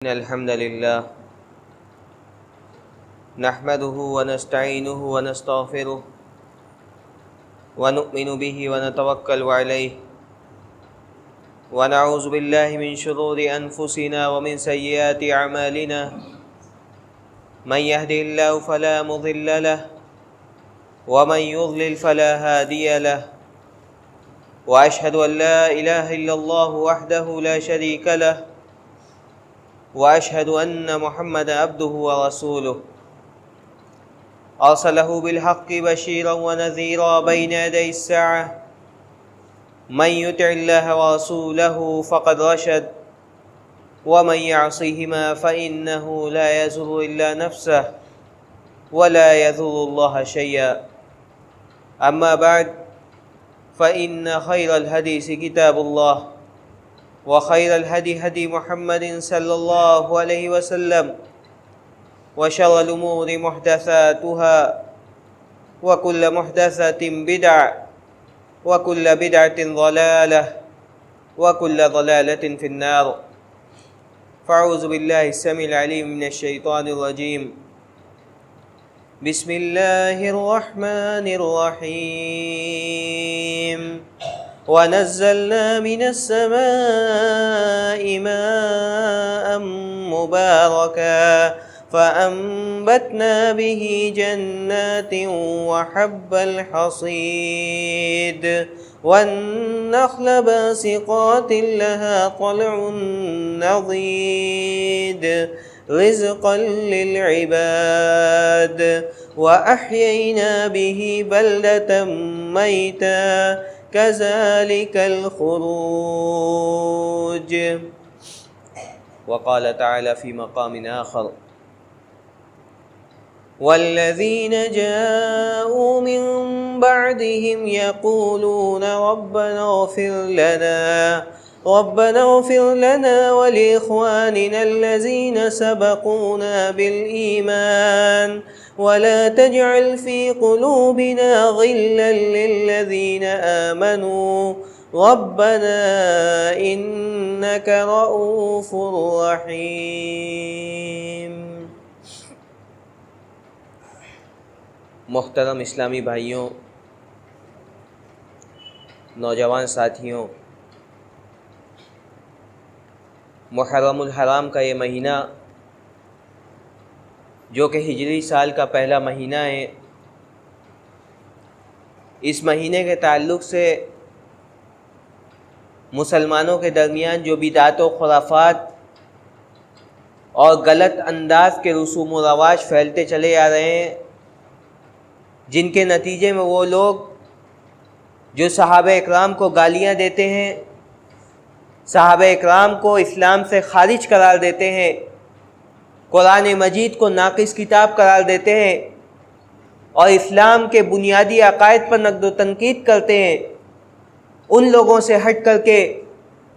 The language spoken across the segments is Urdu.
إن الحمد لله نحمده ونستعينه ونستغفره ونؤمن به ونتوكل عليه ونعوذ بالله من شرور أنفسنا ومن سيئات أعمالنا من يهده الله فلا مضل له ومن يضلل فلا هادي له وأشهد أن لا إله إلا الله وحده لا شريك له وأشهد أن محمد عبده ورسوله أرسله بالحق بشيرا ونذيرا بين يدي الساعة من يطع الله ورسوله فقد رشد ومن يعصهما فإنه لا يضر إلا نفسه ولا يضر الله شيئا أما بعد فإن خير الحديث كتاب الله وخير الهدي هدي محمد صلى الله عليه وسلم وشر الأمور محدثاتها وكل محدثة بدعة وكل بدعة ضلالة وكل ضلالة في النار فأعوذ بالله السميع العليم من الشيطان الرجيم بسم الله الرحمن الرحيم ونزلنا من السماء ماء مباركا فأنبتنا به جنات وحب الحصيد والنخل باسقات لها طلع نضيد رزقا للعباد وأحيينا به بلدة ميتا كذلك الخروج وقال تعالى في مقام آخر والذين جاءوا من بعدهم يقولون ربنا اغفر لنا ولإخواننا الذين سبقونا بالإيمان ولا تجعل في قلوبنا غلا للذين آمنوا ربنا إنك رؤوف رحيم۔ محترم اسلامی بھائیوں، نوجوان ساتھیوں، محرم الحرام کا یہ مہینہ جو کہ ہجری سال کا پہلا مہینہ ہے، اس مہینے کے تعلق سے مسلمانوں کے درمیان جو بدعت و خرافات اور غلط انداز کے رسوم و رواج پھیلتے چلے آ رہے ہیں، جن کے نتیجے میں وہ لوگ جو صحابہ اکرام کو گالیاں دیتے ہیں، صحابہ اکرام کو اسلام سے خارج قرار دیتے ہیں، قرآن مجید کو ناقص کتاب قرار دیتے ہیں اور اسلام کے بنیادی عقائد پر نقد و تنقید کرتے ہیں، ان لوگوں سے ہٹ کر کے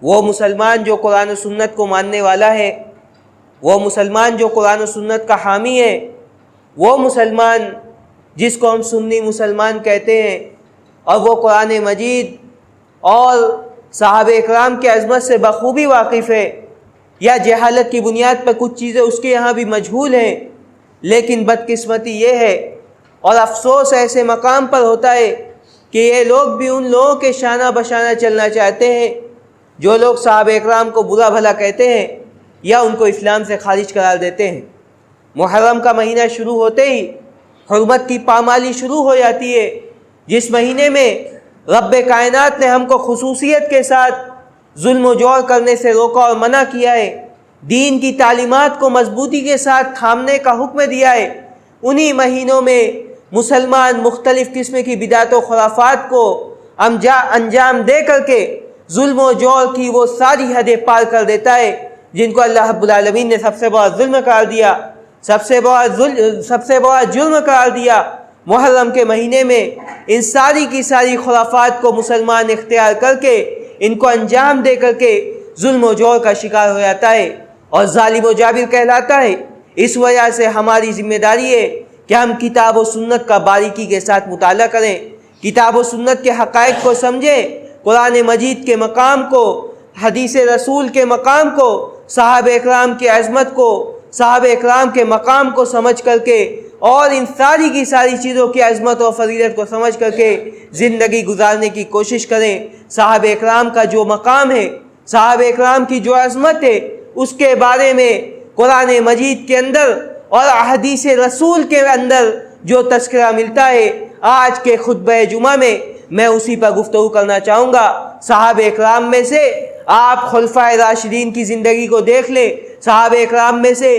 وہ مسلمان جو قرآن و سنت کو ماننے والا ہے، وہ مسلمان جو قرآن و سنت کا حامی ہے، وہ مسلمان جس کو ہم سنی مسلمان کہتے ہیں اور وہ قرآن مجید اور صحابہ اکرام کی عظمت سے بخوبی واقف ہے، یا جہالت کی بنیاد پر کچھ چیزیں اس کے یہاں بھی مجہول ہیں، لیکن بدقسمتی یہ ہے اور افسوس ایسے مقام پر ہوتا ہے کہ یہ لوگ بھی ان لوگوں کے شانہ بشانہ چلنا چاہتے ہیں جو لوگ صحابہ اکرام کو برا بھلا کہتے ہیں یا ان کو اسلام سے خارج قرار دیتے ہیں۔ محرم کا مہینہ شروع ہوتے ہی حرمت کی پامالی شروع ہو جاتی ہے، جس مہینے میں رب کائنات نے ہم کو خصوصیت کے ساتھ ظلم و جور کرنے سے روکا اور منع کیا ہے، دین کی تعلیمات کو مضبوطی کے ساتھ تھامنے کا حکم دیا ہے۔ انہی مہینوں میں مسلمان مختلف قسم کی بدعت و خرافات کو انجام دے کر کے ظلم و جور کی وہ ساری حدیں پار کر دیتا ہے جن کو اللہ رب العالمین نے سب سے بڑا ظلم قرار دیا، سب سے بڑا جرم قرار دیا۔ محرم کے مہینے میں ان ساری کی ساری خرافات کو مسلمان اختیار کر کے ان کو انجام دے کر کے ظلم و جور کا شکار ہو جاتا ہے اور ظالم و جابر کہلاتا ہے۔ اس وجہ سے ہماری ذمہ داری ہے کہ ہم کتاب و سنت کا باریکی کے ساتھ مطالعہ کریں، کتاب و سنت کے حقائق کو سمجھیں، قرآن مجید کے مقام کو، حدیث رسول کے مقام کو صحابہ اکرام کی عظمت کو، صحابہ اکرام کے مقام کو سمجھ کر کے اور ان ساری کی ساری چیزوں کی عظمت اور فضیلت کو سمجھ کر کے زندگی گزارنے کی کوشش کریں۔ صحابہ اکرام کا جو مقام ہے، صحابہ اکرام کی جو عظمت ہے، اس کے بارے میں قرآن مجید کے اندر اور احادیث رسول کے اندر جو تذکرہ ملتا ہے، آج کے خطبہ جمعہ میں اسی پر گفتگو کرنا چاہوں گا۔ صحابہ اکرام میں سے آپ خلفائے راشدین کی زندگی کو دیکھ لیں، صحابہ اکرام میں سے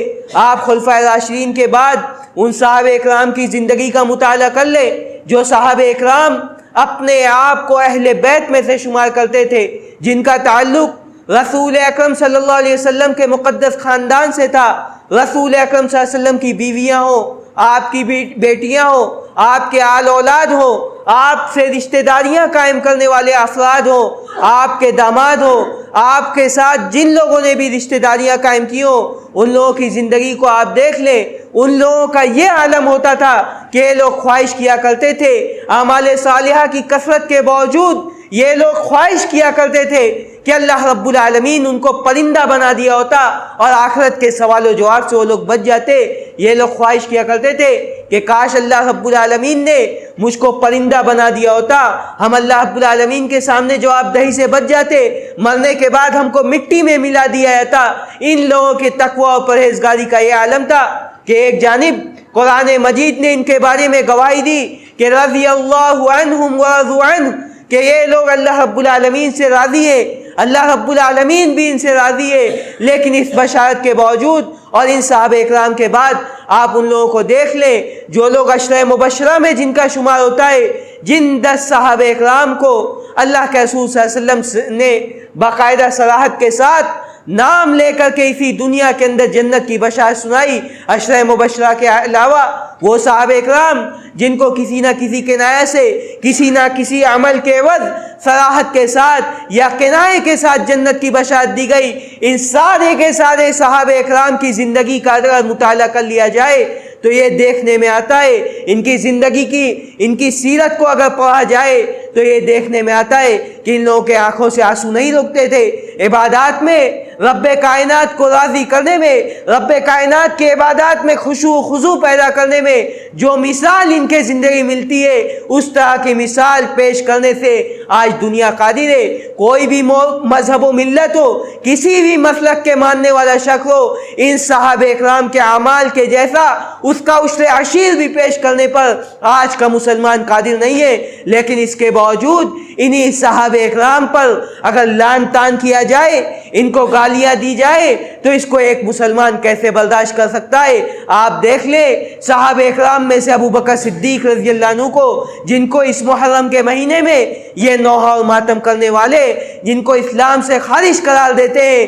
آپ خلفائے راشدین کے بعد ان صحابہ اکرام کی زندگی کا مطالعہ کر لیں جو صحابہ اکرام اپنے آپ کو اہل بیت میں سے شمار کرتے تھے، جن کا تعلق رسول اکرم صلی اللہ علیہ وسلم کے مقدس خاندان سے تھا۔ رسول اکرم صلی اللہ علیہ وسلم کی بیویاں ہوں، آپ کی بیٹیاں ہوں، آپ کے آل اولاد ہوں، آپ سے رشتہ داریاں قائم کرنے والے افراد ہوں، آپ کے داماد ہوں، آپ کے ساتھ جن لوگوں نے بھی رشتہ داریاں قائم کی ہوں، ان لوگوں کی زندگی کو آپ دیکھ لیں۔ ان لوگوں کا یہ عالم ہوتا تھا کہ یہ لوگ خواہش کیا کرتے تھے، اعمال صالحہ کی کثرت کے باوجود یہ لوگ خواہش کیا کرتے تھے کہ اللہ رب العالمین ان کو پرندہ بنا دیا ہوتا اور آخرت کے سوال و جواب سے وہ لوگ بچ جاتے۔ یہ لوگ خواہش کیا کرتے تھے کہ کاش اللہ رب العالمین نے مجھ کو پرندہ بنا دیا ہوتا، ہم اللہ رب العالمین کے سامنے جواب دہی سے بچ جاتے، مرنے کے بعد ہم کو مٹی میں ملا دیا جاتا۔ ان لوگوں کے تقوی اور پرہیزگاری کا یہ عالم تھا کہ ایک جانب قرآن مجید نے ان کے بارے میں گواہی دی کہ رضی اللہ عنہم ورضوا عنہ، کہ یہ لوگ اللہ رب العالمین سے راضی ہیں، اللہ رب العالمین بھی ان سے راضی ہے۔ لیکن اس بشارت کے باوجود اور ان صحابہ اکرام کے بعد آپ ان لوگوں کو دیکھ لیں جو لوگ عشرہ مبشرہ میں جن کا شمار ہوتا ہے، جن 10 صحابہ اکرام کو اللہ کے رسول صلی اللہ علیہ وسلم نے باقاعدہ صراحت کے ساتھ نام لے کر کے اسی دنیا کے اندر جنت کی بشارت سنائی، عشرہ مبشرہ کے علاوہ وہ صحابہ اکرام جن کو کسی نہ کسی کنایہ سے، کسی نہ کسی عمل کے عوض صراحت کے ساتھ یا کنایے کے ساتھ جنت کی بشارت دی گئی، ان سارے کے سارے صحابہ اکرام کی زندگی کا اگر مطالعہ کر لیا جائے تو یہ دیکھنے میں آتا ہے، ان کی زندگی کی، ان کی سیرت کو اگر پڑھا جائے تو یہ دیکھنے میں آتا ہے کہ ان لوگوں کے آنکھوں سے آنسو نہیں رکتے تھے۔ عبادات میں رب کائنات کو راضی کرنے میں، رب کائنات کے عبادات میں خشوع و خضوع پیدا کرنے میں جو مثال ان کے زندگی ملتی ہے، اس طرح کی مثال پیش کرنے سے آج دنیا قادر ہے۔ کوئی بھی مذہب و ملت ہو، کسی بھی مسلک کے ماننے والا شخص ہو، ان صحابہ اکرام کے اعمال کے جیسا اس کا عشر عشیر بھی پیش کرنے پر آج کا مسلمان قادر نہیں ہے۔ لیکن اس کے باوجود انہی صحابہ اکرام پر اگر لعن طعن کیا جائے، ان کو گالیاں دی جائے تو اس کو ایک مسلمان کیسے برداشت کر سکتا ہے؟ آپ دیکھ لیں صحابہ اکرام میں سے ابو بکر صدیق رضی اللہ عنہ کو، جن کو اس محرم کے مہینے میں یہ نوحہ اور ماتم کرنے والے، جن کو اسلام سے خارج قرار دیتے ہیں،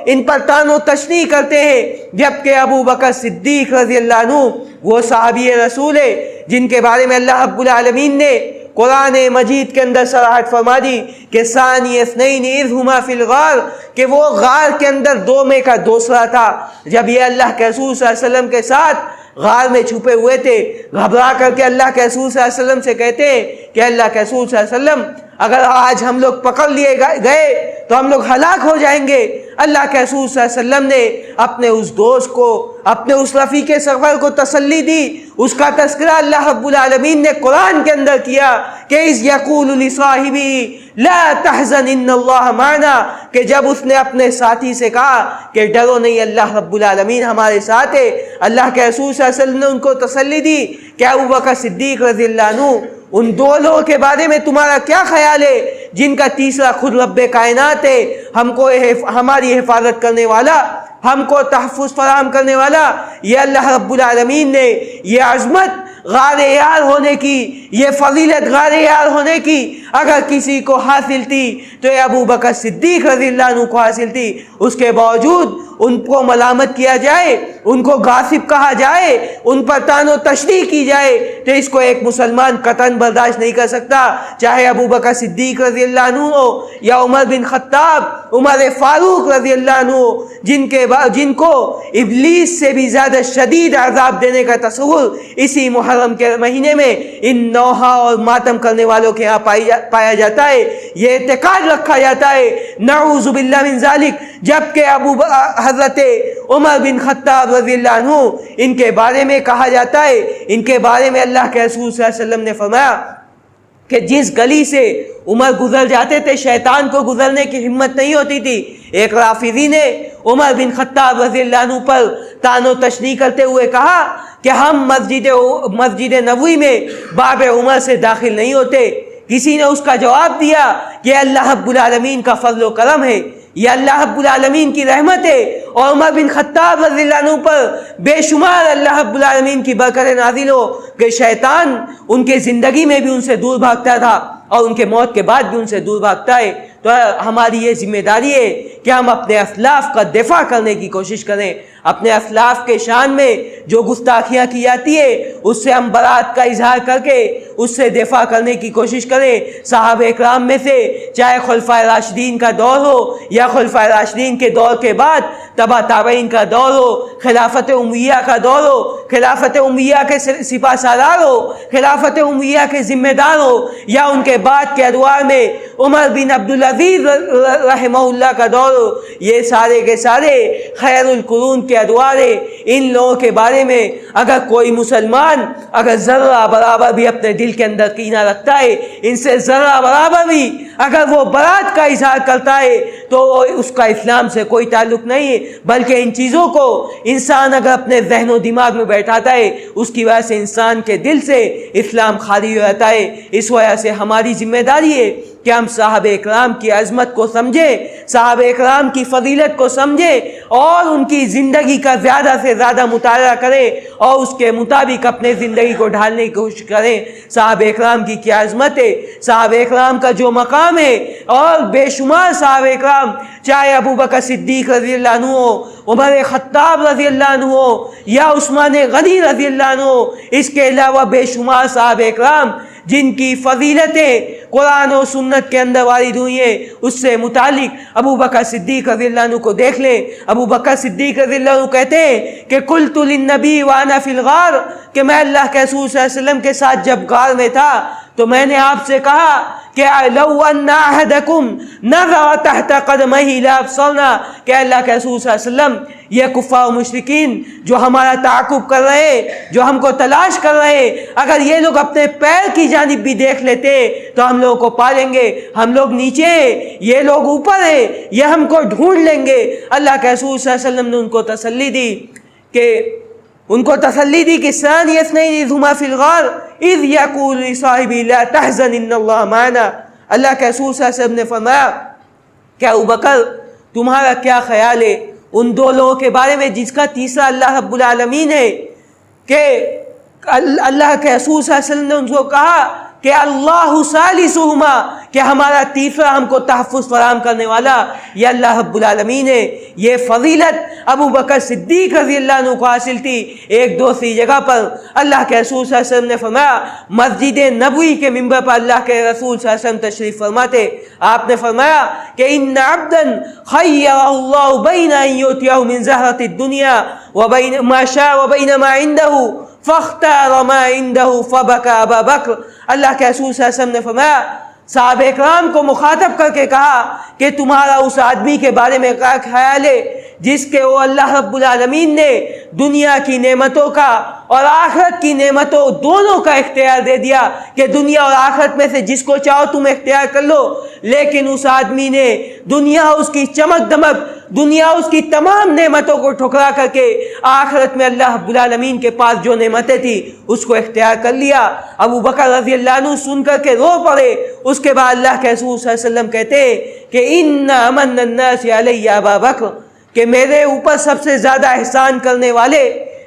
ان پر طعن و تشنیع کرتے ہیں، جبکہ ابو بکر صدیق رضی اللہ عنہ وہ صحابی رسول ہے جن کے بارے میں اللہ رب العالمین نے قرآن مجید کے اندر صراحت فرما دی کہ ثانی اثنین اذ ہما فی الغار، کہ وہ غار کے اندر دو میں کا دوسرا تھا۔ جب یہ اللہ کے رسول صلی اللہ علیہ وسلم کے ساتھ غار میں چھپے ہوئے تھے، گھبرا کر کے اللہ کے رسول صلی اللہ علیہ وسلم سے کہتے ہیں کہ اللہ کے رسول صلی اللہ علیہ وسلم اگر آج ہم لوگ پکڑ لیے گئے تو ہم لوگ ہلاک ہو جائیں گے۔ اللہ کے رسول صلی اللہ علیہ وسلم نے اپنے اس دوست کو، اپنے اس رفیق سفر کو تسلی دی۔ اس کا تذکرہ اللہ رب العالمین نے قرآن کے اندر کیا کہ اذ یقول لصاحبہ لا تحزن ان اللہ معنا، کہ جب اس نے اپنے ساتھی سے کہا کہ ڈرو نہیں، اللہ رب العالمین ہمارے ساتھ ہے۔ اللہ کے رسول صلی اللہ علیہ وسلم نے ان کو تسلی دی کہ ابو بکر صدیق رضی اللہ عنہ، ان دو لوگوں کے بارے میں تمہارا کیا خیال ہے جن کا تیسرا خود رب کائنات ہے، ہم کو ہماری حفاظت کرنے والا، ہم کو تحفظ فراہم کرنے والا یہ اللہ رب العالمین نے یہ عظمت غار یار ہونے کی، یہ فضیلت غار یار ہونے کی اگر کسی کو حاصل تھی تو یہ ابو بکر صدیق رضی اللہ عنہ کو حاصل تھی۔ اس کے باوجود ان کو ملامت کیا جائے، ان کو غاصب کہا جائے، ان پر طعن و تشریح کی جائے، تو اس کو ایک مسلمان قطعاً برداشت نہیں کر سکتا، چاہے ابو بکر صدیق رضی اللہ عنہ ہو یا عمر بن خطاب، عمر فاروق رضی اللہ عنہ ہو، جن کو ابلیس سے بھی زیادہ شدید عذاب دینے کا تصور اسی محرم کے مہینے میں ان نوحہ اور ماتم کرنے والوں کے ہاں پایا جاتا ہے۔ یہ اعتقاد رکھا جاتا ہے نعوذ باللہ من ذالک، جبکہ حضرت عمر بن خطاب رضی اللہ عنہ ان کے بارے میں کہا جاتا ہے، ان کے بارے میں اللہ کے رسول صلی اللہ علیہ وسلم نے فرمایا کہ جس گلی سے عمر گزر جاتے تھے شیطان کو گزرنے کی ہمت نہیں ہوتی تھی۔ ایک رافضی نے عمر بن خطاب رضی اللہ عنہ پر طعن و تشنیع کرتے ہوئے کہا کہ ہم مسجد نبوی میں باب عمر سے داخل نہیں ہوتے۔ کسی نے اس کا جواب دیا کہ اللہ رب العالمین کا فضل و کرم ہے، یہ اللہ رب العالمین کی رحمت ہے، اور عمر بن خطاب رضی اللہ عنہ پر بے شمار اللہ رب العالمین کی برکت نازل ہو کہ شیطان ان کے زندگی میں بھی ان سے دور بھاگتا تھا اور ان کے موت کے بعد بھی ان سے دور بھاگتا ہے۔ تو ہماری یہ ذمہ داری ہے کہ ہم اپنے اسلاف کا دفاع کرنے کی کوشش کریں، اپنے اسلاف کے شان میں جو گستاخیاں کی جاتی ہے اس سے ہم برات کا اظہار کر کے اس سے دفاع کرنے کی کوشش کریں۔ صحابہ اکرام میں سے چاہے خلفائے راشدین کا دور ہو یا خلفائے راشدین کے دور کے بعد تبع تابعین کا دور ہو، خلافت امیہ کا دور ہو، خلافت امیہ کے سپہ سالار ہو، خلافت امیہ کے ذمہ دار ہو، یا ان کے بعد کے ادوار میں عمر بن عبدالعزیز رحمہ اللہ کا دور ہو، یہ سارے کے سارے خیر القرون کے ادوار ہیں۔ ان لوگوں کے بارے میں اگر کوئی مسلمان اگر ذرہ برابر بھی اپنے دل کے اندر کینہ رکھتا ہے، ان سے ذرہ برابر بھی اگر وہ برات کا اظہار کرتا ہے تو اس کا اسلام سے کوئی تعلق نہیں ہے، بلکہ ان چیزوں کو انسان اگر اپنے ذہن و دماغ میں بیٹھاتا ہے اس کی وجہ سے انسان کے دل سے اسلام خالی ہو جاتا ہے۔ اس وجہ سے ہماری ذمہ داری ہے کہ ہم صحابہ اکرام کی عظمت کو سمجھیں، صحابہ اکرام کی فضیلت کو سمجھیں اور ان کی زندگی کا زیادہ سے زیادہ مطالعہ کریں اور اس کے مطابق اپنے زندگی کو ڈھالنے کی کوشش کریں۔ صحابہ اکرام کی کیا عظمت ہے، صحابہ اکرام کا جو مقام ہے، اور بے شمار صحابہ اکرام چاہے ابو بکر صدیق رضی اللہ عنہ ہو، عمر خطاب رضی اللہ عنہ ہو یا عثمان غنی رضی اللہ عنہ ہو، اس کے علاوہ بے شمار صحابہ اکرام جن کی فضیلتیں قرآن و سنت کے اندر وارد ہوئی ہیں، اس سے متعلق ابو بکر صدیق رضی اللہ عنہ کو دیکھ لیں۔ ابو بکر صدیق رضی اللہ عنہ کہتے ہیں کہ قلت للنبی وانا فی الغار، کہ میں اللہ کے رسول صلی اللہ علیہ وسلم کے ساتھ جب غار میں تھا تو میں نے آپ سے کہا کہ لو ان احدکم نظر تحت قدمہ لابصرنا، کہ اللہ کے رسول صلی اللہ علیہ وسلم یہ کفار و مشرکین جو ہمارا تعاقب کر رہے ہیں، جو ہم کو تلاش کر رہے ہیں، اگر یہ لوگ اپنے پیر کی جانب بھی دیکھ لیتے تو ہم لوگوں کو پا لیں گے، ہم لوگ نیچے ہیں یہ لوگ اوپر ہیں، یہ ہم کو ڈھونڈ لیں گے۔ اللہ کے رسول صلی اللہ علیہ وسلم نے ان کو تسلی دی کہ ثانی اثنین اذ ہما فی الغار اذ یقول لصاحبہ لا تحزن ان اللہ معنا۔ اللہ کے رسول صلی اللہ علیہ وسلم نے فرمایا کہ ابو بکر تمہارا کیا خیال ہے ان دو لوگوں کے بارے میں جس کا تیسرا اللہ رب العالمین ہے، کہ اللہ کے رسول صلی اللہ علیہ وسلم نے ان کو کہا کہ اللہ ثالثہما، کہ ہمارا تیسرا ہم کو تحفظ فراہم کرنے والا یہ اللہ رب العالمین ہے۔ یہ فضیلت ابو بکر صدیق رضی اللہ عنہ کو حاصل تھی۔ ایک دوسری جگہ پر اللہ کے رسول صلی اللہ علیہ وسلم نے فرمایا، مسجد نبوی کے ممبر پر اللہ کے رسول صلی اللہ علیہ وسلم تشریف فرماتے، آپ نے فرمایا کہ ان عبدا خیر اللہ بین ان یؤتیہ من زہرۃ الدنیا وبین ما شاء وبین ما عنده فاختار ما عنده فبکى ابا بکر۔ اللہ کے رسول صلی اللہ علیہ وسلم نے فرمایا، صحابہ اکرام کو مخاطب کر کے کہا کہ تمہارا اس آدمی کے بارے میں کیا خیال ہے جس کے وہ اللہ رب العالمین نے دنیا کی نعمتوں کا اور آخرت کی نعمتوں دونوں کا اختیار دے دیا کہ دنیا اور آخرت میں سے جس کو چاہو تم اختیار کر لو، لیکن اس آدمی نے دنیا اس کی چمک دمک، دنیا اس کی تمام نعمتوں کو ٹھکرا کر کے آخرت میں اللہ رب العالمین کے پاس جو نعمتیں تھی اس کو اختیار کر لیا۔ ابو بکر رضی اللہ عنہ سن کر کے رو پڑے۔ اس کے بعد اللہ کے رسول صلی اللہ علیہ وسلم کہتے کہ ان امن الناس علی ابا بکر، کہ میرے اوپر سب سے زیادہ احسان کرنے والے،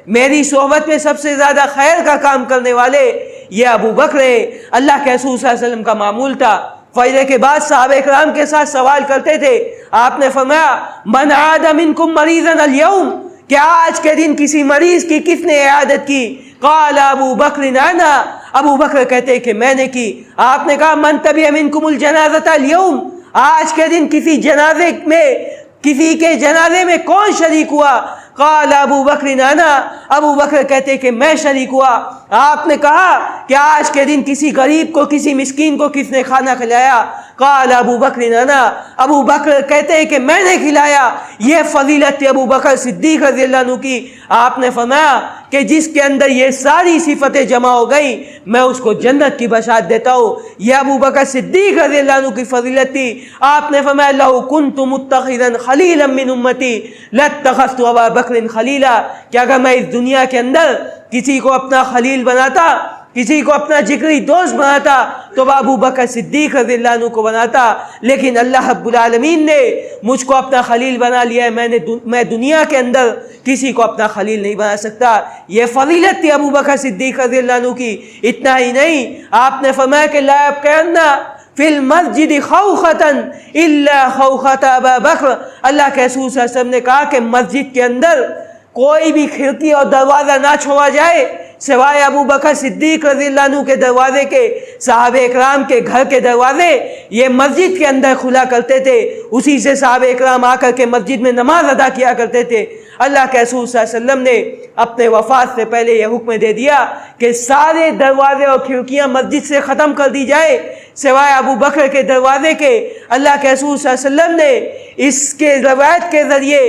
میری صحبت میں سب سے زیادہ خیر کا کام کرنے والے یہ ابو بکر ہے۔ اللہ کے رسول صلی اللہ علیہ وسلم کا معمول تھا فجر کے بعد صحابہ کرام کے ساتھ سوال کرتے تھے. آپ نے فرمایا من عاد منکم مریضا اليوم، کیا آج کے دن کسی مریض کی کس نے عیادت کی؟ قال ابو بکر انا، ابو بکر کہتے کہ میں نے کی. آپ نے کہا من تبع منکم الجنازۃ اليوم، آج کے دن کسی کے جنازے میں کون شریک ہوا؟ قال ابو بکر انا، ابو بکر کہتے کہ میں شریک ہوا. آپ نے کہا کہ آج کے دن کسی غریب کو، کسی مسکین کو کس نے کھانا کھلایا؟ قال ابو بکر انا، ابو بکر کہتے ہیں کہ میں نے کھلایا. یہ فضیلت ابو بکر صدیق رضی اللہ عنہ کی. آپ نے فرمایا کہ جس کے اندر یہ ساری صفتیں جمع ہو گئی میں اس کو جنت کی بشارت دیتا ہوں. یہ ابو بکر صدیق رضی اللہ عنہ کی فضیلت تھی. آپ نے فرمایا لو کنت متخذا خلیلا من امتی لاتخذت ابا بکر خلیلا، کہ اگر میں اس دنیا کے اندر کسی کو اپنا خلیل بناتا، کسی کو اپنا جگری دوست بناتا تو ابو بکر صدیق رضی اللہ عنہ کو بناتا. لیکن اللہ رب العالمین نے مجھ کو اپنا خلیل بنا لیا ہے. میں دنیا کے اندر کسی کو اپنا خلیل نہیں بنا سکتا. یہ فضیلت تھی ابو بکر صدیق رضی اللہ عنہ کی. اتنا ہی نہیں، آپ نے فرمایا کہ لا يبقين فی المسجد خوختا الا خوخت ابا بکر. اللہ کے رسول صلی اللہ علیہ وسلم نے کہا کہ مسجد کے اندر کوئی بھی کھڑکی اور دروازہ نہ چھوڑا جائے سوائے ابو بکر صدیق رضی اللہ عنہ کے دروازے کے. صحابہ اکرام کے گھر کے دروازے یہ مسجد کے اندر کھلا کرتے تھے، اسی سے صحابہ اکرام آ کر کے مسجد میں نماز ادا کیا کرتے تھے. اللہ کے رسول صلی اللہ علیہ وسلم نے اپنے وفات سے پہلے یہ حکم دے دیا کہ سارے دروازے اور کھڑکیاں مسجد سے ختم کر دی جائے سوائے ابو بکر کے دروازے کے. اللہ کے رسول صلی اللہ علیہ وسلم نے اس کے روایت کے ذریعے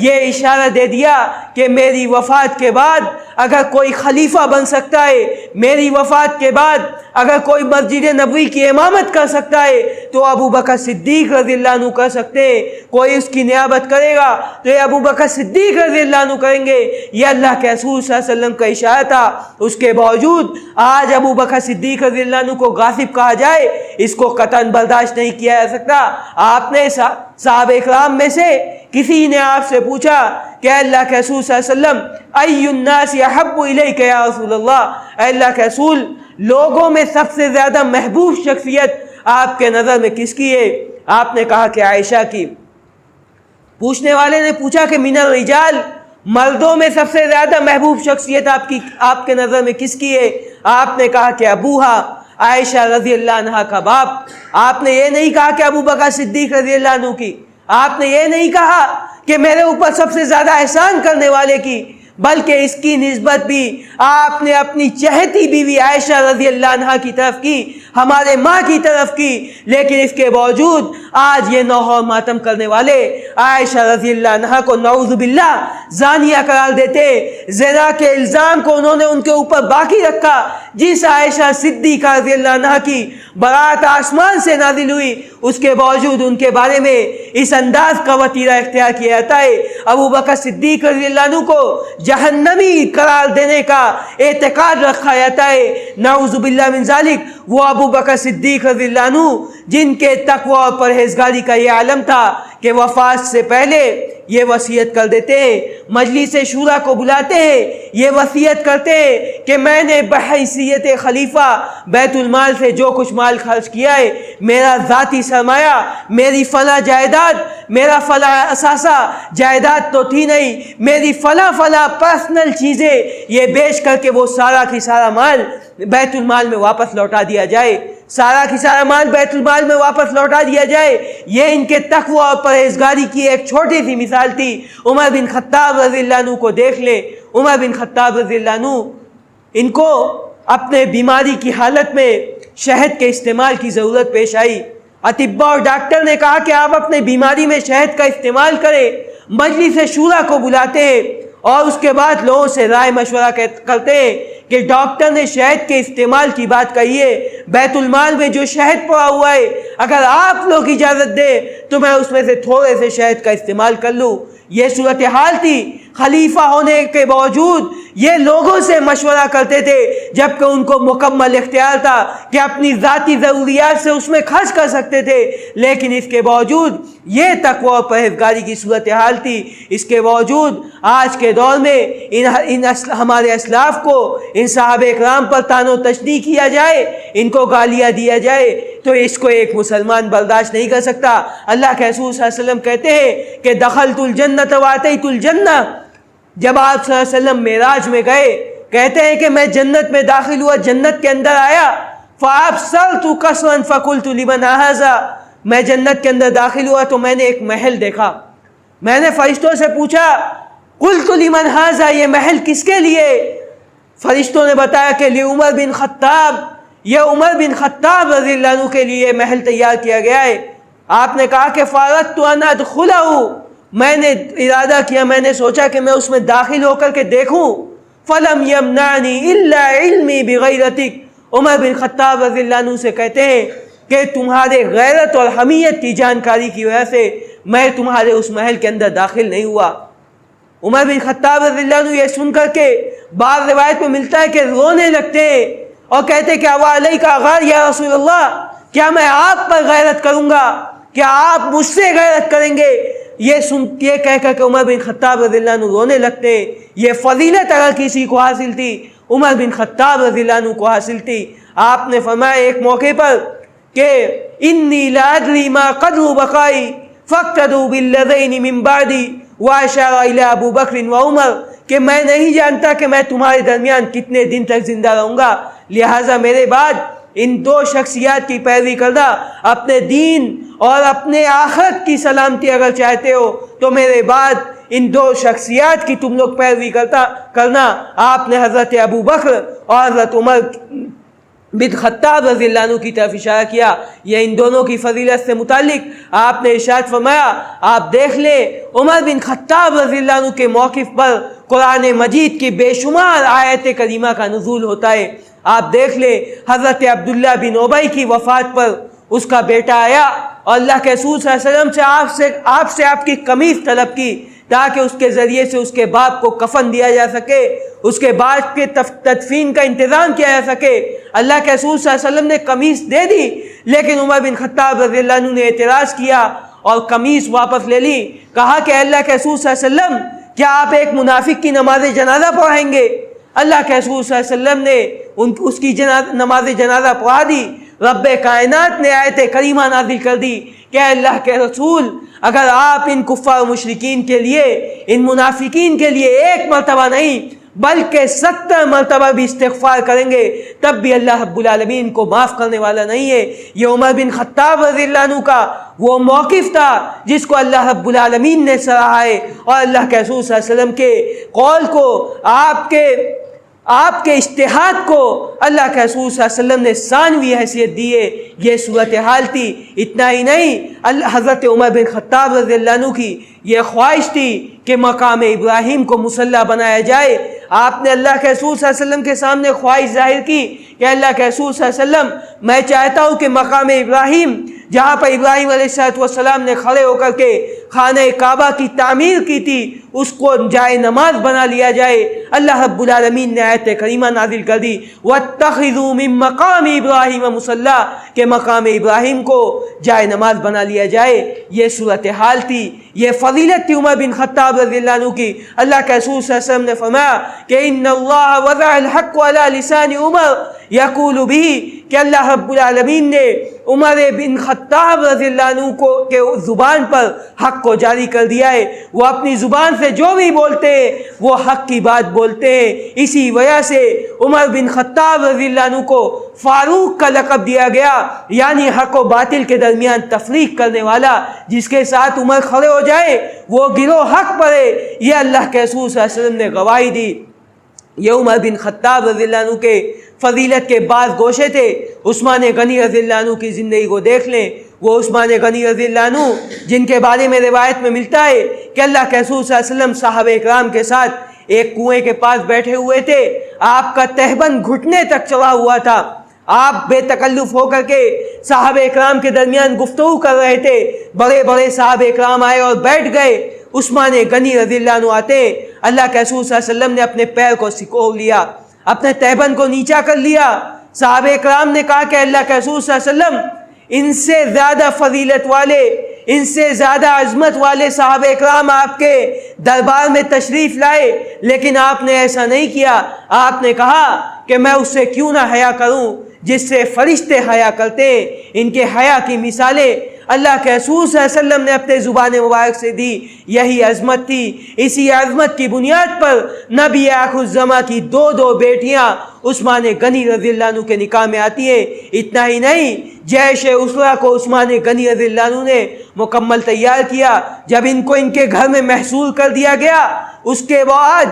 یہ اشارہ دے دیا کہ میری وفات کے بعد اگر کوئی خلیفہ بن سکتا ہے، میری وفات کے بعد اگر کوئی مسجد نبوی کی امامت کر سکتا ہے تو ابو بکر صدیق رضی اللہ عنہ کر سکتے ہیں. کوئی اس کی نیابت کرے گا تو یہ ابو بکر صدیق رضی اللہ عنہ کریں گے. یہ اللہ کے رسول صلی اللہ علیہ وسلم کا اشارہ تھا. اس کے باوجود آج ابو بکر صدیق رضی اللہ عنہ کو غاصب کہا جائے، اس کو قطعاً برداشت نہیں کیا جا سکتا. آپ نے صحابہ اکرام میں سے کسی نے آپ سے پوچھا کہ اللہ کے رسول صلی اللہ علیہ وسلم ای الناس احب الیک یا رسول اللہ، اے اللہ کے رسول لوگوں میں سب سے زیادہ محبوب شخصیت آپ کے نظر میں کس کی ہے؟ آپ نے کہا کہ عائشہ کی. پوچھنے والے نے پوچھا کہ من الرجال، مردوں میں سب سے زیادہ محبوب شخصیت آپ کے نظر میں کس کی ہے؟ آپ نے کہا کہ ابوہا، عائشہ رضی اللہ عنہا کا باپ. آپ نے یہ نہیں کہا کہ ابو بکر صدیق رضی اللہ عنہ کی، آپ نے یہ نہیں کہا کہ میرے اوپر سب سے زیادہ احسان کرنے والے کی، بلکہ اس کی نسبت بھی آپ نے اپنی چہتی بیوی عائشہ رضی اللہ عنہا کی طرف کی، ہمارے ماں کی طرف کی. لیکن اس کے باوجود آج یہ نوح و ماتم کرنے والے عائشہ رضی اللہ عنہا کو نعوذ باللہ زانیہ قرار دیتے. زنا کے الزام کو انہوں نے ان کے اوپر باقی رکھا. جس عائشہ صدیقہ رضی اللہ عنہا کی برات آسمان سے نازل ہوئی، اس کے باوجود ان کے بارے میں اس انداز کا وتیرہ اختیار کیا جاتا ہے. ابو بکر صدیق رضی اللہ عنہ کو جہنمی قرار دینے کا اعتقاد رکھا جاتا ہے. نعوذ باللہ من ذالک. وہ ابو بکر صدیق رضی اللہ عنہ جن کے تقوی اور پرہیزگاری کا یہ عالم تھا کہ وفات سے پہلے یہ وصیت کر دیتے ہیں، مجلس شورا کو بلاتے ہیں، یہ وصیت کرتے ہیں کہ میں نے بحیثیت خلیفہ بیت المال سے جو کچھ مال خرچ کیا ہے، میرا ذاتی سرمایہ، میری فلاں جائیداد، میرا فلاں اثاثہ جائیداد تو تھی نہیں، میری فلاں پرسنل چیزیں یہ بیچ کر کے وہ سارا کی سارا مال بیت المال میں واپس لوٹا دیا جائے، سارا کی سارا مال بیت المال میں واپس لوٹا دیا جائے. یہ ان کے تقوی اور پرہیزگاری کی ایک چھوٹی سی مثال تھی. عمر بن خطاب رضی اللہ عنہ کو دیکھ لے. عمر بن خطاب رضی اللہ عنہ ان کو اپنے بیماری کی حالت میں شہد کے استعمال کی ضرورت پیش آئی. اطباء اور ڈاکٹر نے کہا کہ آپ اپنے بیماری میں شہد کا استعمال کریں. مجلس شورا کو بلاتے ہیں اور اس کے بعد لوگوں سے رائے مشورہ کرتے ہیں کہ ڈاکٹر نے شہد کے استعمال کی بات کہی ہے، بیت المال میں جو شہد پڑا ہوا ہے اگر آپ لوگ اجازت دیں تو میں اس میں سے تھوڑے سے شہد کا استعمال کر لوں. یہ صورتحال تھی. خلیفہ ہونے کے باوجود یہ لوگوں سے مشورہ کرتے تھے جبکہ ان کو مکمل اختیار تھا کہ اپنی ذاتی ضروریات سے اس میں خرچ کر سکتے تھے. لیکن اس کے باوجود یہ تقوی اور پرہیزگاری کی صورتحال تھی. اس کے باوجود آج کے دور میں ہمارے اسلاف کو ان صحابہ اکرام پر طعن و تشنیع کیا جائے، ان کو گالیاں دیا جائے. تو اس کو ایک مسلمان برداشت نہیں کر سکتا۔ اللہ کے رسول صلی اللہ علیہ وسلم کہتے ہیں کہ دخلت الجنت واتیت الجنہ، جب آپ صلی اللہ علیہ وسلم معراج میں گئے، کہتے ہیں کہ میں جنت میں داخل ہوا، جنت کے اندر آیا، فَأَبْصَرْتُ قَصْرًا فَقُلْتُ لِمَنْ هَذَا، میں جنت کے اندر داخل ہوا تو میں نے ایک محل دیکھا، میں نے فرشتوں سے پوچھا قُلْتُ لِمَنْ هَذَا، یہ محل کس کے لیے؟ فرشتوں نے بتایا کہ لعمر بن خطاب، یہ عمر بن خطاب رضی اللہ عنہ کے لیے محل تیار کیا گیا ہے۔ آپ نے کہا کہ فَأَرَدْتُ أَنْ أَدْخُلَهُ، میں نے ارادہ کیا، میں نے سوچا کہ میں اس میں داخل ہو کر کے دیکھوں، فَلَمْ يَمْنَعْنِي إِلَّا عِلْمِي بِغَيْرَتِكَ، عمر بن خطاب رضی اللہ عنہ سے کہتے ہیں کہ تمہارے غیرت اور حمیت کی جانکاری کی وجہ سے میں تمہارے اس محل کے اندر داخل نہیں ہوا۔ عمر بن خطاب رضی اللہ عنہ یہ سن کر کے بعض روایت میں ملتا ہے کہ رونے لگتے اور کہتے کہ وَعَلَيْكَ غَارِ یا رسول اللہ، کیا میں آپ پر غیرت کروں گا، کیا آپ مجھ سے غیرت کریں گے؟ یہ کہہ کر کہ عمر بن خطاب رضی اللہ عنہ رونے لگتے۔ یہ فضیلت اگر کسی کو حاصل تھی عمر بن خطاب رضی اللہ عنہ کو حاصل تھی۔ آپ نے فرمایا ایک موقع پر کہ انی لا ادری ما قدر بقائی فاقتدوا بالذین من بعدی واشار الی ابو بکر و عمر، کہ میں نہیں جانتا کہ میں تمہارے درمیان کتنے دن تک زندہ رہوں گا، لہٰذا میرے بعد ان دو شخصیات کی پیروی کرنا، اپنے دین اور اپنے آخرت کی سلامتی اگر چاہتے ہو تو میرے بعد ان دو شخصیات کی تم لوگ پیروی کرنا۔ آپ نے حضرت ابو بکر اور حضرت عمر بن خطاب رضی اللہ عنہ کی طرف اشارہ کیا۔ یہ ان دونوں کی فضیلت سے متعلق آپ نے ارشاد فرمایا، آپ دیکھ لیں عمر بن خطاب رضی اللہ عنہ کے موقف پر قرآن مجید کی بے شمار آیت کریمہ کا نزول ہوتا ہے۔ آپ دیکھ لیں حضرت عبداللہ بن ابی کی وفات پر اس کا بیٹا آیا اور اللہ کے رسول صلی اللہ علیہ وسلم سے آپ کی قمیص طلب کی تاکہ اس کے ذریعے سے اس کے باپ کو کفن دیا جا سکے، اس کے باپ کے تدفین کا انتظام کیا جا سکے۔ اللہ کے رسول صلی اللہ علیہ وسلم نے قمیص دے دی، لیکن عمر بن خطاب رضی اللہ عنہ نے اعتراض کیا اور قمیص واپس لے لی۔ کہا کہ اللہ کے رسول صلی اللہ علیہ وسلم، کیا آپ ایک منافق کی نماز جنازہ پڑھائیں گے؟ اللہ کے رسول صلی اللہ علیہ وسلم نے اس کی نماز جنازہ پڑھا دی۔ رب کائنات نے آیت کریمہ نازل کر دی کہ اللہ کے رسول، اگر آپ ان کفار و مشرکین کے لیے، ان منافقین کے لیے ایک مرتبہ نہیں بلکہ 70 مرتبہ بھی استغفار کریں گے تب بھی اللہ رب العالمین کو معاف کرنے والا نہیں ہے۔ یہ عمر بن خطاب رضی اللہ عنہ کا وہ موقف تھا جس کو اللہ رب العالمین نے سراہا ہے، اور اللہ کے رسول صلی اللہ علیہ وسلم کے قول کو، آپ کے اجتہاد کو اللہ کے رسول صلی اللہ علیہ وسلم نے ثانوی حیثیت دی ہے۔ یہ صورتحال تھی۔ اتنا ہی نہیں، حضرت عمر بن خطاب رضی اللہ عنہ کی یہ خواہش تھی کہ مقام ابراہیم کو مصلی بنایا جائے۔ آپ نے اللہ کے رسول صلی اللہ علیہ وسلم کے سامنے خواہش ظاہر کی کہ اللہ کے رسول صلی اللہ علیہ وسلم، میں چاہتا ہوں کہ مقام ابراہیم جہاں پر ابراہیم علیہ السلام نے کھڑے ہو کر کے خانہ کعبہ کی تعمیر کی تھی اس کو جائے نماز بنا لیا جائے۔ اللہ رب العالمین نے آیت کریمہ نازل کر دی وَاتَّخِذُوا مِن مَّقَامِ إِبْرَاهِيمَ مُصَلًّى، کہ مقام ابراہیم کو جائے نماز بنا لیا جائے۔ یہ صورتحال تھی، یہ فضیلت تھی عمر بن خطاب رضی اللہ عنہ کی۔ اللہ کے رسول صلی اللہ علیہ وسلم نے فرمایا کہ ان اللہ وضع الحق على لسان عمر یقول به، کہ اللہ رب العالمین نے عمر بن خطاب رضی اللہ عنہ کے زبان پر حق کو جاری کر دیا ہے۔ وہ اپنی زبان سے جو بھی بولتے ہیں وہ حق کی بات بولتے ہیں۔ اسی وجہ سے عمر بن خطاب رضی اللہ عنہ کو فاروق کا لقب دیا گیا، یعنی حق و باطل کے درمیان تفریق کرنے والا۔ جس کے ساتھ عمر کھڑے ہو جائے وہ گروہ حق پر ہے، یہ اللہ کے رسول صلی اللہ علیہ وسلم نے گواہی دی۔ یہ عمر بن خطاب رضی اللہ عنہ کے فضیلت کے بعض گوشے تھے۔ عثمان غنی رضی اللہ عنہ کی زندگی کو دیکھ لیں۔ وہ عثمان غنی رضی اللہ عنہ جن کے بارے میں روایت میں ملتا ہے کہ اللہ کے رسول صلی اللہ علیہ وسلم صحابہ اکرام کے ساتھ ایک کنویں کے پاس بیٹھے ہوئے تھے۔ آپ کا تہبند گھٹنے تک چڑھا ہوا تھا۔ آپ بے تکلف ہو کر کے صحابہ اکرام کے درمیان گفتگو کر رہے تھے۔ بڑے بڑے صحابہ اکرام آئے اور بیٹھ گئے۔ عثمان غنی رضی اللہ عنہ آتے، اللہ کے رسول صلی اللہ علیہ وسلم نے اپنے پیر کو سکو لیا، اپنے تہبند کو نیچا کر لیا۔ صحابہ اکرام نے کہا کہ اللہ کے رسول صلی اللہ علیہ وسلم، ان سے زیادہ فضیلت والے، ان سے زیادہ عظمت والے صحابہ اکرام آپ کے دربار میں تشریف لائے، لیکن آپ نے ایسا نہیں کیا۔ آپ نے کہا کہ میں اس سے کیوں نہ حیا کروں، جس سے فرشتے حیا کرتے ہیں، ان کے حیا کی مثالیں اللہ کے رسول صلی اللہ علیہ وسلم نے اپنے زبان مبارک سے دی۔ یہی عظمت تھی، اسی عظمت کی بنیاد پر نبی آخر الزماں کی دو بیٹیاں عثمان غنی رضی اللہ عنہ کے نکاح میں آتی ہیں۔ اتنا ہی نہیں، جیش اسرا کو عثمان غنی رضی اللہ عنہ نے مکمل تیار کیا۔ جب ان کو ان کے گھر میں محصور کر دیا گیا، اس کے بعد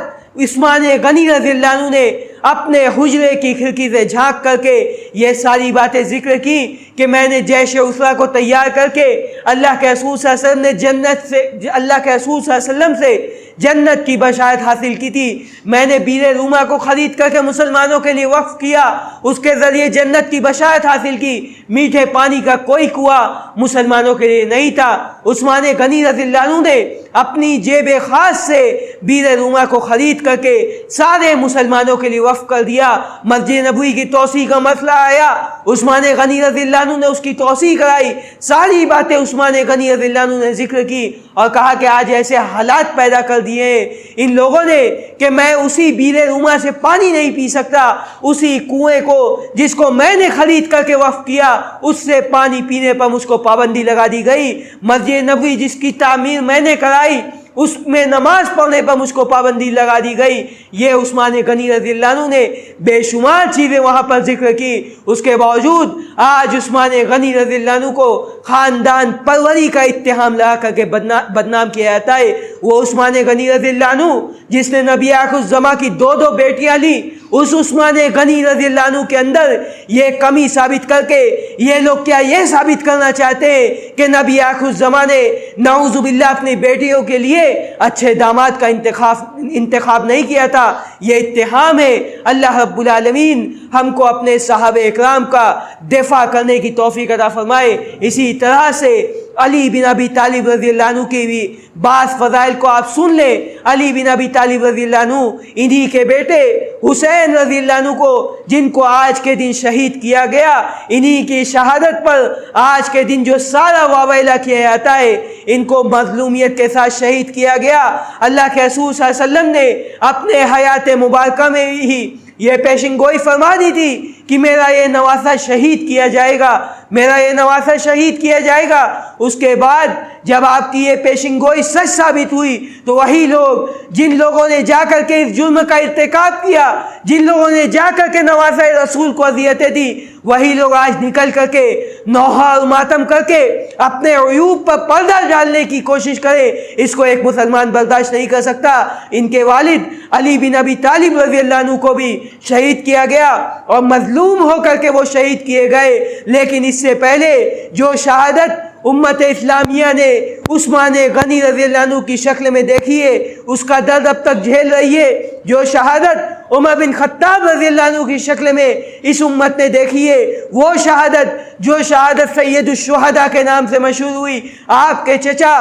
عثمان غنی رضی اللہ عنہ نے اپنے حجرے کی کھڑکی سے جھانک کر کے یہ ساری باتیں ذکر کی کہ میں نے جیش اسرا کو تیار کر کے اللہ کے رسول صلی اللہ علیہ وسلم سے جنت کی بشارت حاصل کی تھی۔ میں نے بیر روما کو خرید کر کے مسلمانوں کے لیے وقف کیا، اس کے ذریعے جنت کی بشارت حاصل کی۔ میٹھے پانی کا کوئی کنواں مسلمانوں کے لیے نہیں تھا۔ عثمان غنی رضی اللہ عنہ نے اپنی جیب خاص سے بیر روما کو خرید کر کے سارے مسلمانوں کے لیے وقف کر دیا۔ مسجد نبوی کی توسیع کا مسئلہ آیا، عثمان غنی رضی اللہ عنہ نے اس کی توسیع کرائی۔ ساری باتیں عثمان غنی رضی اللہ عنہ نے ذکر کی اور کہا کہ آج ایسے حالات پیدا کر دیے ان لوگوں نے کہ میں اسی بیر روما سے پانی نہیں پی سکتا، اسی کنویں کو جس کو میں نے خرید کر کے وقف کیا اس سے پانی پینے پر مجھ کو پابندی لگا دی گئی۔ مسجد نبوی جس کی تعمیر میں نے کرائی اس میں نماز پڑھنے پر مجھ کو پابندی لگا دی گئی۔ یہ عثمان غنی رضی اللہ عنہ نے بے شمار چیزیں وہاں پر ذکر کی۔ اس کے باوجود آج عثمان غنی رضی اللہ عنہ کو خاندان پروری کا اتہام لگا کر کے بدنام کیا جاتا ہے۔ وہ عثمان غنی رضی اللہ عنہ جس نے نبی آخر الزماں کی دو بیٹیاں لی، اس عثمان غنی رضی اللہ عنہ کے اندر یہ کمی ثابت کر کے یہ لوگ کیا یہ ثابت کرنا چاہتے ہیں کہ نبی آخر الزماں نے نعوذ باللہ اپنی بیٹیوں کے لیے اچھے داماد کا انتخاب نہیں کیا تھا؟ یہ اتہام ہے۔ اللہ رب العالمین ہم کو اپنے صحابہ اکرام کا دفاع کرنے کی توفیق عطا فرمائے۔ اسی طرح سے علی بن ابی طالب رضی اللہ عنہ کی بھی بعض فضائل کو آپ سن لیں۔ علی بن ابی طالب رضی اللہ عنہ انہی کے بیٹے حسین رضی اللہ عنہ کو جن کو آج کے دن شہید کیا گیا، انہی کی شہادت پر آج کے دن جو سارا واویلا کیا جاتا ہے، ان کو مظلومیت کے ساتھ شہید کیا گیا۔ اللہ کے رسول صلی اللہ علیہ وسلم نے اپنے حیات مبارکہ میں ہی یہ پیشن گوئی فرما دی تھی کہ میرا یہ نواسہ شہید کیا جائے گا، میرا یہ نواسہ شہید کیا جائے گا۔ اس کے بعد جب آپ کی یہ پیشن گوئی سچ ثابت ہوئی تو وہی لوگ جن لوگوں نے جا کر کے اس جرم کا ارتکاب کیا، جن لوگوں نے جا کر کے نواسہ رسول کو اذیتیں دی، وہی لوگ آج نکل کر کے نوحہ اور ماتم کر کے اپنے عیوب پر پردہ ڈالنے کی کوشش کرے۔ اس کو ایک مسلمان برداشت نہیں کر سکتا۔ ان کے والد علی بن ابی طالب رضی اللہ عنہ کو بھی شہید کیا گیا اور مظلوم ہو کر کے وہ شہید کیے گئے، لیکن اس سے پہلے جو شہادت امت اسلامیہ نے عثمان غنی رضی اللہ عنہ کی شکل میں دیکھی ہے، اس کا درد اب تک جھیل رہی ہے۔ جو شہادت عمر بن خطاب رضی اللہ عنہ کی شکل میں اس امت نے دیکھی ہے، وہ شہادت جو شہادت سید الشہداء کے نام سے مشہور ہوئی، آپ کے چچا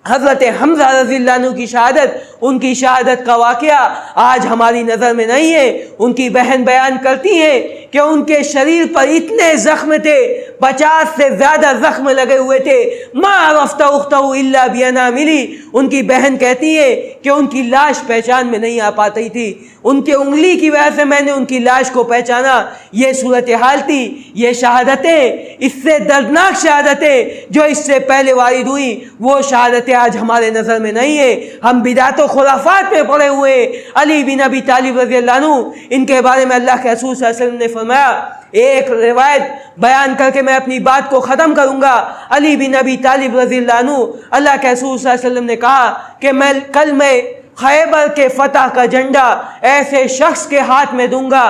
حضرت حمزہ رضی اللہ عنہ کی شہادت، ان کی شہادت کا واقعہ آج ہماری نظر میں نہیں ہے۔ ان کی بہن بیان کرتی ہیں کہ ان کے شریر پر اتنے زخم تھے، 50 سے زیادہ زخم لگے ہوئے تھے۔ ما عرفت اختہ الا باناملی، ان کی بہن کہتی ہے کہ ان کی لاش پہچان میں نہیں آ پاتی تھی، ان کے انگلی کی وجہ سے میں نے ان کی لاش کو پہچانا۔ یہ صورتحال تھی۔ یہ شہادتیں، اس سے دردناک شہادتیں جو اس سے پہلے وارد ہوئی، وہ شہادتیں آج ہمارے نظر میں نہیں ہے۔ ہم بدعت و خرافات میں پڑے ہوئے۔ علی بن ابی طالب رضی اللہ عنہ، ان کے بارے میں اللہ کے رسول صلی اللہ علیہ وسلم نے فرمایا، ایک روایت بیان کر کے میں اپنی بات کو ختم کروں گا۔ علی بن ابی طالب رضی اللہ عنہ، اللہ کے رسول صلی اللہ علیہ وسلم نے کہا کہ کل میں خیبر کے فتح کا جھنڈا ایسے شخص کے ہاتھ میں دوں گا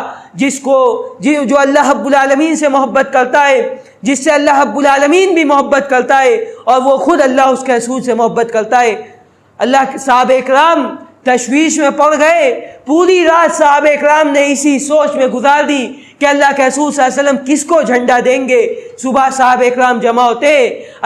جو اللہ رب العالمین سے محبت کرتا ہے، جس سے اللہ رب العالمین بھی محبت کرتا ہے اور وہ خود اللہ اس کے رسول سے محبت کرتا ہے۔ اللہ کے صحابہ اکرام تشویش میں پڑ گئے۔ پوری رات صحابہ اکرام نے اسی سوچ میں گزار دی کہ اللہ کے رسول صلی اللہ علیہ وسلم کس کو جھنڈا دیں گے۔ صبح صحابہ اکرام جمع ہوتے،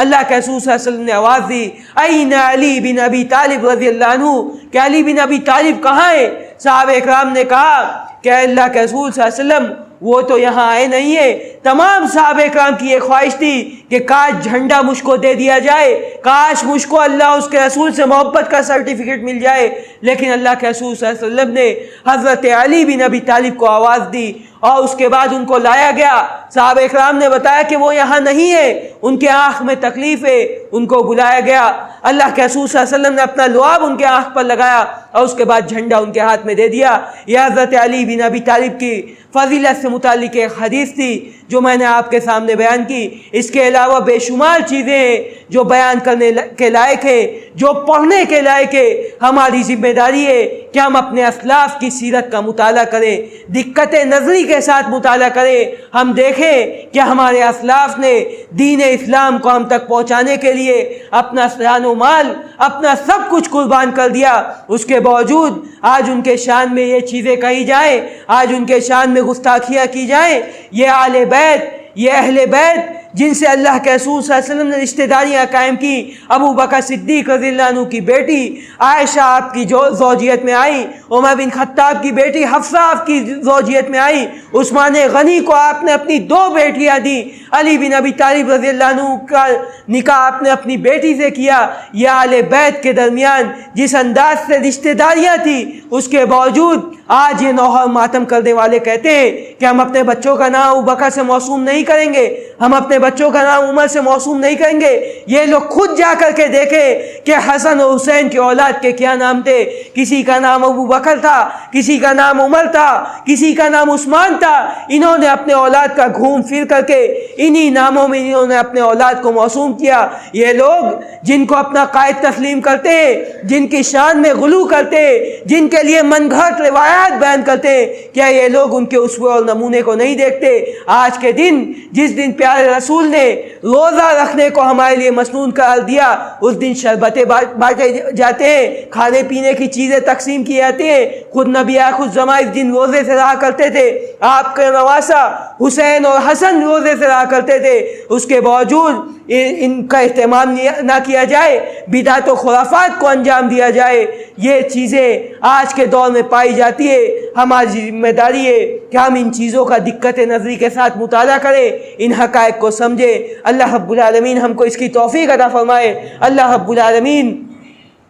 اللہ کے رسول صلی اللہ علیہ وسلم نے آواز دی، این علی بن ابی طالب رضی اللہ عنہ، کہ علی بن ابی طالب کہاں ہے؟ صحابہ اکرام نے کہا کہ اللہ کے رسول صلی اللہ علیہ وسلم وہ تو یہاں آئے نہیں ہے۔ تمام صحابہ اکرام کی یہ خواہش تھی کہ کاش جھنڈا مجھ کو دے دیا جائے، کاش مجھ کو اللہ اس کے رسول سے محبت کا سرٹیفکیٹ مل جائے، لیکن اللہ کے رسول صلی اللہ علیہ وسلم نے حضرت علی بن ابی طالب کو آواز دی اور اس کے بعد ان کو لایا گیا. صحابہ اکرام نے بتایا کہ وہ یہاں نہیں ہے, ان کے آنکھ میں تکلیف ہے, ان کو بلایا گیا. اللہ کے رسول صلی اللہ علیہ وسلم نے اپنا لعاب ان کے آنکھ پر لگایا اور اس کے بعد جھنڈا ان کے ہاتھ میں دے دیا. یہ حضرت علی بن ابی طالب کی فضیلت سے متعلق ایک حدیث تھی جو میں نے آپ کے سامنے بیان کی. اس کے علاوہ بے شمار چیزیں ہیں جو بیان کرنے کے لائق ہے, جو پڑھنے کے لائق ہے. ہماری ذمہ داری ہے کہ ہم اپنے اسلاف کی سیرت کا مطالعہ کریں, دقت نظری کے ساتھ مطالعہ کریں. ہم دیکھیں کہ ہمارے اسلاف نے دین اسلام کو ہم تک پہنچانے کے لیے اپنا جان و مال, اپنا سب کچھ قربان کر دیا. اس کے باوجود آج ان کے شان میں یہ چیزیں کہی جائیں, آج ان کے شان میں گستاخیاں کی جائیں. یہ آل بیت, یہ اہل بیت جن سے اللہ کے رسول صلی اللہ علیہ وسلم نے رشتہ داریاں قائم کی. ابو بکر صدیق رضی اللہ عنہ کی بیٹی عائشہ آپ کی زوجیت میں آئی, عمر بن خطاب کی بیٹی حفصہ آپ کی زوجیت میں آئی, عثمان غنی کو آپ نے اپنی 2 بیٹیاں دی, علی بن ابی طالب رضی اللہ عنہ کا نکاح آپ نے اپنی بیٹی سے کیا. یہ آل بیت کے درمیان جس انداز سے رشتہ داریاں تھی, اس کے باوجود آج یہ نوحہ ماتم کرنے والے کہتے ہیں کہ ہم اپنے بچوں کا نام ابو بکر سے موسوم نہیں کریں گے, ہم اپنے بچوں کا نام عمر سے موسوم نہیں کریں گے. یہ لوگ خود جا کر کے دیکھیں کہ حسن اور حسین کی اولاد کے کیا نام تھے. کسی کا نام ابو بکر تھا, کسی کا نام عمر تھا, کسی کا نام عثمان تھا. انہوں نے اپنے اولاد کا گھوم پھر کر کے انہی ناموں میں انہوں نے اپنے اولاد کو موسوم کیا. یہ لوگ جن کو اپنا قائد تسلیم کرتے ہیں, جن کی شان میں غلو کرتے ہیں, جن کے لیے من گھڑت روایات بیان کرتے ہیں, کیا یہ لوگ ان کے اسوے اور نمونے کو نہیں دیکھتے؟ آج کے دن جس دن پیارے رسول نے روزہ رکھنے کو ہمارے لیے مسنون قرار دیا, اس دن شربتیں بانٹے جاتے ہیں, کھانے پینے کی چیزیں تقسیم کی جاتی ہیں. خود نبی آخر الزماں اس دن روزے سے رہا کرتے تھے, آپ کے نواسا حسین اور حسن روزے سے رہا کرتے تھے. اس کے باوجود ان کا اہتمام نہ کیا جائے, بدعت و خرافات کو انجام دیا جائے. یہ چیزیں آج کے دور میں پائی جاتی ہے. ہماری ذمہ داری ہے کہ ہم ان چیزوں کا دقت نظری کے ساتھ مطالعہ کریں, ان حقائق کو سمجھیں. اللہ رب العالمین ہم کو اس کی توفیق عطا فرمائے. اللہ رب العالمین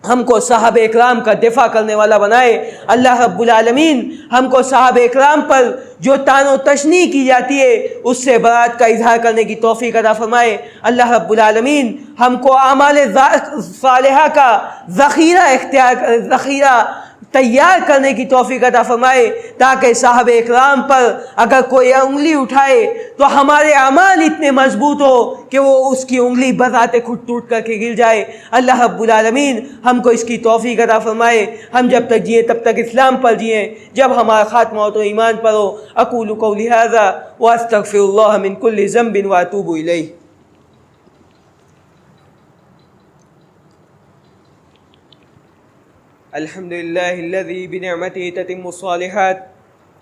ہم کو صحابہ اکرام کا دفاع کرنے والا بنائے. اللہ رب العالمین ہم کو صحابہ اکرام پر جو طعن و تشنیع کی جاتی ہے اس سے برات کا اظہار کرنے کی توفیق عطا فرمائے. اللہ رب العالمین ہم کو اعمال صالحہ کا ذخیرہ تیار کرنے کی توفیق عطا فرمائے, تاکہ صحابہ اکرام پر اگر کوئی انگلی اٹھائے تو ہمارے اعمال اتنے مضبوط ہو کہ وہ اس کی انگلی بذات خود ٹوٹ کر کے گر جائے. اللہ رب العالمین ہم کو اس کی توفیق عطا فرمائے. ہم جب تک جئیں تب تک اسلام پر جئیں, جب ہمارا خاتمہ ہو تو ایمان پر ہو. اقول قولی ھذا واستغفر اللہ من کل ذنب واتوب الیہ. الحمد لله الذي بنعمته تتم الصالحات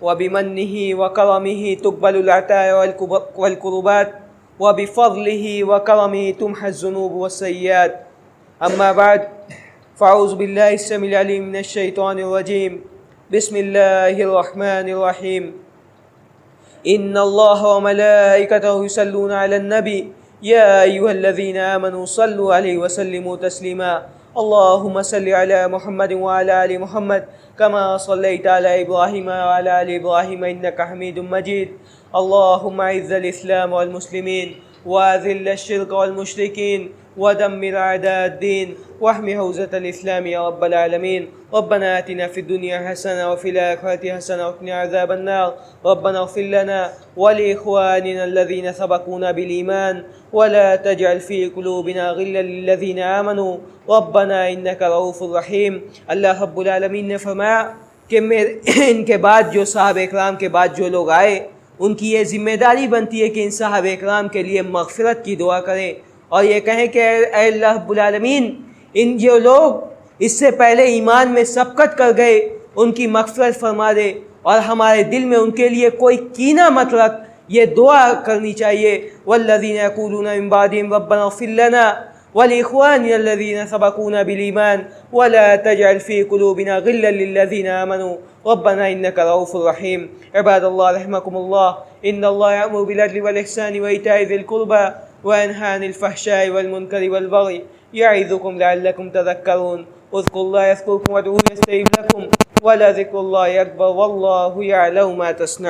وبمنه وكرمه تقبل العطايا والقربات وبفضله وكرمه تمحى الذنوب والسيئات. أما بعد فأعوذ بالله السميع العليم من الشيطان الرجيم. بسم الله الرحمن الرحيم. إن الله وملائكته يصلون على النبي يا أيها الذين آمنوا صلوا عليه وسلموا تسليما. اللهم صل على محمد وعلى آل محمد كما صليت على إبراهيم وعلى آل إبراهيم إنك حميد مجيد. اللهم أعز الإسلام والمسلمين وأذل الشرك والمشركين ودمر أعداء الدين واحمِ حوزة الإسلام يا رب العالمين. ربنا آتنا في الدنيا حسنة وفي الآخرة حسنة وقنا عذاب النار. ربنا اغفر لنا ولإخواننا الذين سبقونا بالإيمان ولا تجعل في قلوبنا غلا للذين آمنوا ربنا إنك رؤوف رحيم. اللہ رب العالمین نے فرمایا کہ ان کے بعد جو صحابہ اکرام کے بعد جو لوگ آئے ان کی یہ ذمہ داری بنتی ہے کہ ان صحابہ اکرام کے لیے مغفرت کی دعا کریں اور یہ کہیں کہ اے اللہ رب العالمین ان جو لوگ اس سے پہلے ایمان میں سبقت کر گئے ان کی مغفرت فرما دے اور ہمارے دل میں ان کے لیے کوئی کینہ مت رکھ. یہ دعا کرنی چاہیے. والذین یقولون من بعدہم ربنا اغفر لنا ولإخواننا الذين سبقونا بالإيمان ولا تجعل في قلوبنا غلا للذين آمنوا ربنا إنك رؤوف رحيم. عباد الله رحمكم الله إن الله يأمر بالعدل والإحسان وإيتاء ذي القربى وينهى عن الفحشاء والمنكر والبغي يعظكم لعلكم تذكرون. اذكروا الله يذكركم وادعوه يستجب لكم ولذكر الله أكبر والله يعلم ما تصنعون.